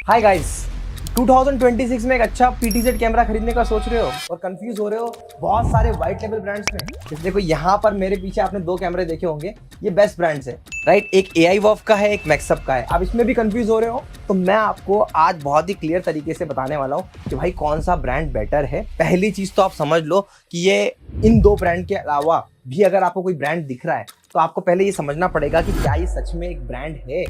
Hi guys, 2026 में एक अच्छा PTZ कैमरा खरीदने का सोच रहे हो और कंफ्यूज हो रहे हो बहुत सारे व्हाइट लेवल ब्रांड्स में। जैसे देखो यहाँ पर मेरे पीछे आपने दो कैमरे देखे होंगे, ये बेस्ट ब्रांड्स है राइट। एक AIWOF का है, एक मैक्सअप का है। आप इसमें भी कंफ्यूज हो रहे हो तो मैं आपको आज बहुत ही क्लियर तरीके से बताने वाला हूँ कि भाई कौन सा ब्रांड बेटर है। पहली चीज तो आप समझ लो कि ये इन दो ब्रांड के अलावा भी अगर आपको कोई ब्रांड दिख रहा है तो आपको पहले ये समझना पड़ेगा कि क्या ये सच में एक ब्रांड है।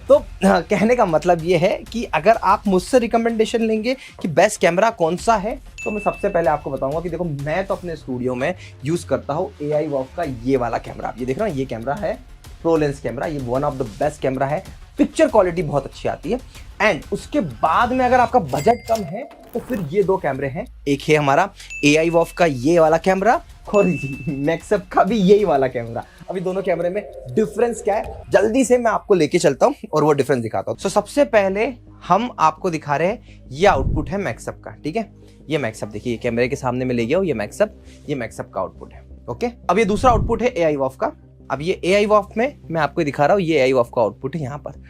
तो कहने का मतलब ये है कि अगर आप मुझसे रिकमेंडेशन लेंगे कि बेस्ट कैमरा कौन सा है तो मैं सबसे पहले आपको बताऊंगा कि देखो मैं तो अपने स्टूडियो में यूज करता हूँ AIWOF का ये वाला कैमरा। आप ये देख रहे हो, ये कैमरा है प्रो लेंस कैमरा, ये one of the best camera है। पिक्चर क्वालिटी बहुत अच्छी आती है। एंड उसके बाद में अगर आपका बजट कम है तो फिर ये दो कैमरे हैं, एक है हमारा AIWOF का ये वाला कैमरा और मैक्सअप का भी यही वाला कैमरा। अभी दोनों कैमरे में डिफरेंस क्या है जल्दी से मैं आपको लेके चलता हूं और वो डिफरेंस दिखाता हूं। सबसे पहले हम आपको दिखा रहे हैं ये आउटपुट है मैक्सअप का, ठीक है। ये मैक्सअप देखिए, कैमरे के सामने में ले गया हूं, ये मैक्सअप का आउटपुट है, ओके। अब ये दूसरा आउटपुट है AIWOF का। अब ये AIWOF में मैं आपको दिखा रहा हूं, ये AIWOF का आउटपुट है यहाँ पर,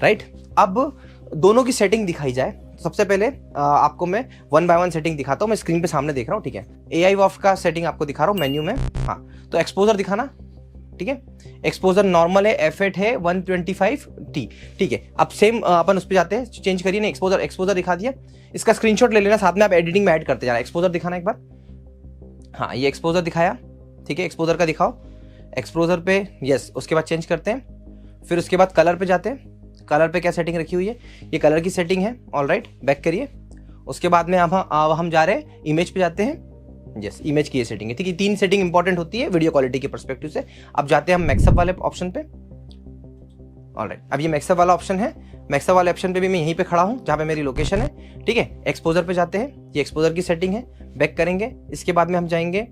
राइट। अब दोनों की सेटिंग दिखाई जाए सबसे पहले आपको मैं 1 by 1 सेटिंग दिखाता हूँ। मैं स्क्रीन पे सामने देख रहा हूँ, ठीक है। AIWOF का सेटिंग आपको दिखा रहा हूँ मेन्यू में। हाँ, तो एक्सपोजर दिखाना, ठीक है। एक्सपोजर नॉर्मल है, F8 है 125T, ठीक है। अब सेम अपन उस पर जाते हैं, चेंज करिए ना। एक्सपोजर दिखा दिया, इसका स्क्रीनशॉट ले लेना, साथ में आप एडिटिंग में ऐड करते जाना। एक्सपोजर दिखाना एक बार। हाँ, ये एक्सपोजर दिखाया, ठीक है। एक्सपोजर का दिखाओ, एक्सपोजर पे यस। उसके बाद चेंज करते हैं, फिर उसके बाद कलर पे जाते हैं। कलर पे क्या सेटिंग रखी हुई है, ये कलर की सेटिंग है, ऑलराइट। बैक करिए। उसके बाद में अब हम जा रहे हैं इमेज पे जाते हैं, यस। इमेज की ये सेटिंग है, ठीक है। तीन सेटिंग इंपॉर्टेंट होती है वीडियो क्वालिटी के पर्सपेक्टिव से। अब जाते हैं हम मैक्सअप वाले ऑप्शन पे, ऑलराइट। अब ये मैक्सअप वाला ऑप्शन है, मैक्सअप वाले ऑप्शन पे भी मैं यहीं पे खड़ा हूँ जहाँ पे मेरी लोकेशन है, ठीक है। एक्सपोजर पे जाते हैं, ये एक्सपोजर की सेटिंग है, बैक करेंगे। इसके बाद में हम जाएंगे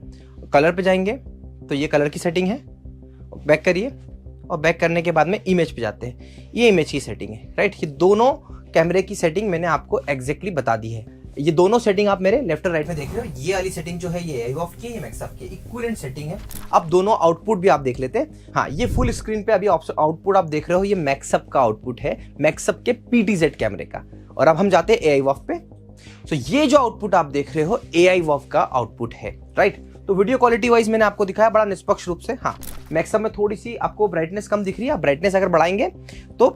कलर पे जाएंगे, तो ये कलर की सेटिंग है, बैक करिए। और बैक करने के बाद में इमेज पे जाते हैं, ये इमेज की सेटिंग है, राइट। ये दोनों कैमरे की सेटिंग मैंने आपको एग्जैक्टली बता दी है। ये दोनों सेटिंग आप मेरे लेफ्ट और राइट में देख रहे हो। ये वाली सेटिंग जो है ये AIWOF की, ये मैक्सअप की इक्विवेलेंट सेटिंग है। अब दोनों आउटपुट भी आप देख लेते हैं। हाँ, ये फुल स्क्रीन पे अभी आउटपुट आप देख रहे हो, ये मैक्सअप का आउटपुट है, मैक्सअप के PTZ कैमरे का। और अब हम जाते हैं AIWOF पे। तो ये जो आउटपुट आप देख रहे हो AIWOF का आउटपुट है, राइट। तो वीडियो क्वालिटी वाइज मैंने आपको दिखाया बड़ा निष्पक्ष रूप से। हाँ, मैक्सअप में थोड़ी सी आपको ब्राइटनेस कम दिख रही है, ब्राइटनेस अगर बढ़ाएंगे तो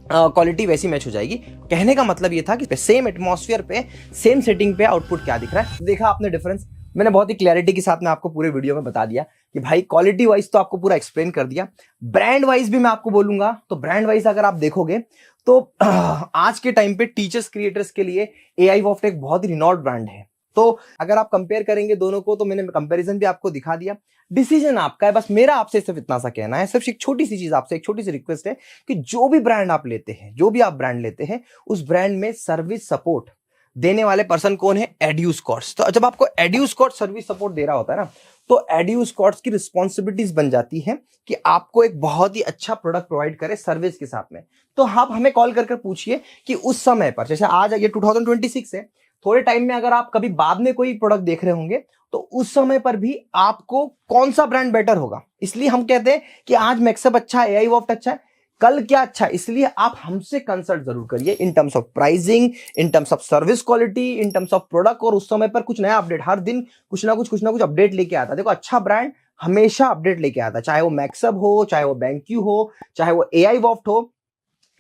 क्वालिटी वैसी मैच हो जाएगी। कहने का मतलब ये था कि सेम एटमॉस्फेयर पे सेम सेटिंग पे आउटपुट क्या दिख रहा है। देखा आपने डिफरेंस, मैंने बहुत ही क्लैरिटी के साथ में आपको पूरे वीडियो में बता दिया कि भाई क्वालिटी वाइज तो आपको पूरा एक्सप्लेन कर दिया। ब्रांड वाइज भी मैं आपको बोलूंगा, तो ब्रांड वाइज अगर आप देखोगे तो आज के टाइम पे टीचर्स क्रिएटर्स के लिए AIWOF एक बहुत ही रिनॉल्ड ब्रांड है। तो अगर आप कंपेयर करेंगे दोनों को तो मैंने कंपैरिजन भी आपको दिखा दिया। डिसीजन आपका है, बस मेरा आपसे सिर्फ इतना सा कहना है, सिर्फ एक छोटी सी चीज आपसे, एक छोटी सी रिक्वेस्ट है कि जो भी ब्रांड आप लेते हैं, जो भी आप ब्रांड लेते हैं, उस ब्रांड में सर्विस सपोर्ट देने वाले पर्सन कौन है? एड्यूस्कॉर्ट्स। तो जब आपको एड्यूस्कॉर्ट्स सर्विस सपोर्ट दे रहा होता है ना, तो एड्यूस्कॉर्ट्स की रिस्पॉन्सिबिलिटीज बन जाती है कि आपको एक बहुत ही अच्छा प्रोडक्ट प्रोवाइड करे सर्विस के साथ में। तो आप हमें कॉल करके पूछिए कि उस समय पर, जैसे आज ये 2026 है, थोड़े टाइम में अगर आप कभी बाद में कोई प्रोडक्ट देख रहे होंगे तो उस समय पर भी आपको कौन सा ब्रांड बेटर होगा। इसलिए हम कहते हैं कि आज मैक्सअप अच्छा है, AIWOF अच्छा है, कल क्या अच्छा है। इसलिए आप हमसे कंसल्ट जरूर करिए in terms of pricing, in terms of service quality, in terms of product. और उस समय पर कुछ नया अपडेट, हर दिन कुछ ना कुछ अपडेट लेके आता है। देखो, अच्छा ब्रांड हमेशा अपडेट लेके आता है, चाहे वो मैक्सअप हो, चाहे वो BenQ हो, चाहे वो AIWOF हो।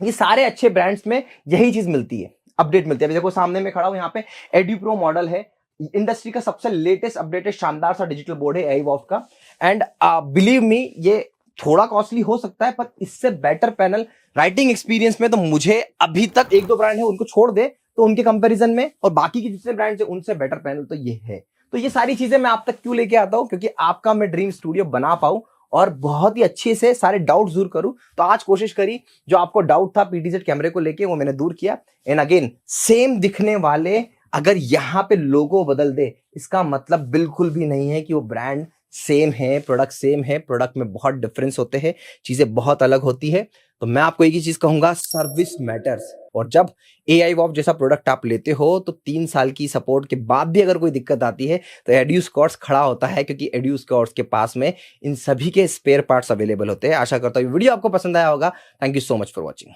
ये सारे अच्छे ब्रांड्स में यही चीज मिलती है, अपडेट मिलती है। अभी देखो सामने में खड़ा हूं, यहाँ पे EduPro मॉडल है, इंडस्ट्री का सबसे लेटेस्ट अपडेटेड शानदार सा डिजिटल बोर्ड है AIWOF का। एंड बिलीव मी, ये थोड़ा कॉस्टली हो सकता है पर इससे बेटर पैनल राइटिंग एक्सपीरियंस में तो मुझे अभी तक एक दो ब्रांड है उनको छोड़ दे तो उनके कंपैरिजन में, और बाकी के जितने ब्रांड्स है उनसे बेटर पैनल तो ये है। तो ये सारी चीजें मैं आप तक क्यों लेके आता हूं? क्योंकि आपका मैं ड्रीम स्टूडियो बना पाऊं और बहुत ही अच्छे से सारे डाउट दूर करूं। तो आज कोशिश करी, जो आपको डाउट था PTZ कैमरे को लेके वो मैंने दूर किया। एंड अगेन, सेम दिखने वाले अगर यहां पे लोगो बदल दे, इसका मतलब बिल्कुल भी नहीं है कि वो ब्रांड सेम है, प्रोडक्ट सेम है। प्रोडक्ट में बहुत डिफरेंस होते हैं, चीजें बहुत अलग होती है। तो मैं आपको एक ही चीज कहूंगा, सर्विस मैटर्स। और जब AIWOF जैसा प्रोडक्ट आप लेते हो तो 3 साल की सपोर्ट के बाद भी अगर कोई दिक्कत आती है तो एड्यूस्कॉर्ट्स खड़ा होता है, क्योंकि एड्यूस्कॉर्ट्स के पास में इन सभी के स्पेयर पार्ट्स अवेलेबल होते हैं। आशा करता हूँ वीडियो आपको पसंद आया होगा। Thank you so much for watching.